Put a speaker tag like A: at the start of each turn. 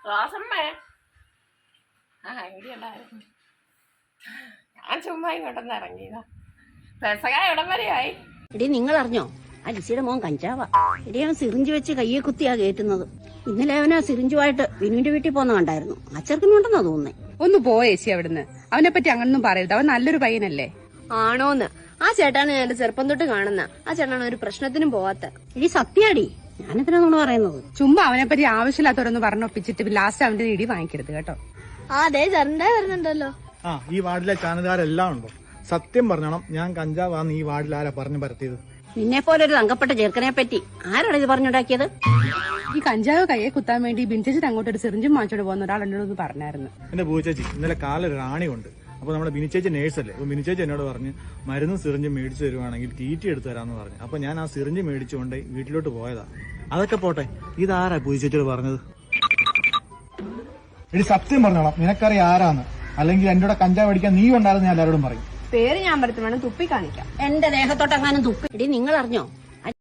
A: റോസമ്മേ ഇവിടെ ഉണ്ടായിരുന്നു. ഞാൻ ചുമ്മാ ഇങ്ങോട്ടൊന്ന് ഇറങ്ങിയതാ. പെസക എവിടം വരെയായി?
B: എടി നിങ്ങൾ അറിഞ്ഞോ, ആ ലിസിയുടെ മോൻ കഞ്ചാവാ. എടി അവൻ സിറിഞ്ച് വെച്ച് കയ്യെ കുത്തിയാ കയറ്റുന്നത്. ഇന്നലെ അവനാ സിറിഞ്ചുമായിട്ട് വിനുവിന്റെ വീട്ടിൽ പോന്ന കണ്ടായിരുന്നു. ആ ചെറുക്കനുണ്ടെന്നാ തോന്നുന്നേ.
C: ഒന്ന് പോയേച്ചി അവിടുന്ന്. അവനെ പറ്റി അങ്ങനൊന്നും പറയരുത്. അവൻ നല്ലൊരു പയ്യനല്ലേ?
D: ആണോന്ന്? ആ ചേട്ടാണ് ഞാൻ എന്റെ ചെറുപ്പം തൊട്ട് കാണുന്ന. ആ ചേട്ടനാണ് ഒരു പ്രശ്നത്തിനും പോവാത്ത.
B: എടി സത്യാടി, ഞാനെന്തിനാ പറയുന്നത്?
C: ചുമ്മാ അവനെ പറ്റി ആവശ്യമില്ലാത്തവരൊന്ന് പറഞ്ഞൊപ്പിച്ചിട്ട് ലാസ്റ്റ് അവന്റെ ഇടി വാങ്ങിക്കരുത് കേട്ടോ.
D: അതെ ചെറുണ്ടായി വരുന്നുണ്ടല്ലോ.
E: ആ, ഈ വാർഡിലെ ചാനലുകാരെല്ലാം ഉണ്ടോ? സത്യം പറഞ്ഞോണം, ഞാൻ കഞ്ചാവാന്ന് ഈ വാർഡിൽ ആരാ പറഞ്ഞു പരത്തിയത്?
B: നിന്നെ പോലെ ഒരു തങ്കപ്പെട്ട ചെറുക്കനെ പറ്റി ആരാണ് ഇത് പറഞ്ഞുണ്ടാക്കിയത്?
C: ഈ കഞ്ചാവ് കയ്യെ കുത്താൻ വേണ്ടി ബിൻചേച്ചിട്ട് അങ്ങോട്ട് ഒരു സിറിഞ്ചും വാങ്ങിച്ചോണ്ട് പോകുന്ന ഒരാൾ എന്നോട് പറഞ്ഞായിരുന്നു.
E: എന്റെ പൂച്ചേച്ചി ഇന്നലെ കാലൊരു റാണിയുണ്ട്. അപ്പൊ നമ്മുടെ ബിനിച്ചേച്ചി നേഴ്സല്ലേ, അപ്പൊ ബിനിച്ചേച്ചി എന്നോട് പറഞ്ഞ് മരുന്നും സിറിഞ്ചും മേടിച്ചു തരുവാണെങ്കിൽ തീറ്റി എടുത്തു തരാന്ന് പറഞ്ഞു. അപ്പൊ ഞാൻ ആ സിറിഞ്ച് മേടിച്ചുകൊണ്ട് വീട്ടിലോട്ട് പോയതാ. അതൊക്കെ പോട്ടെ, ഇതാരാ പൂച്ചേച്ചിയോട് പറഞ്ഞത്? എടി സത്യം പറഞ്ഞോളാം, നിനക്കറിയാം ആരാന്ന്. അല്ലെങ്കിൽ എന്റെ കൂടെ കഞ്ചാവ് മേടിക്കാൻ നീ ഉണ്ടായിരുന്നു ഞാൻ എല്ലാവരോടും പറയും.
D: പേര് ഞാൻ പറ്റും, വേണം തുപ്പി കാണിക്കാം.
B: എന്റെ ദേഹത്തോട്ടെങ്ങാനും തുപ്പി. എടി നിങ്ങൾ അറിഞ്ഞോ,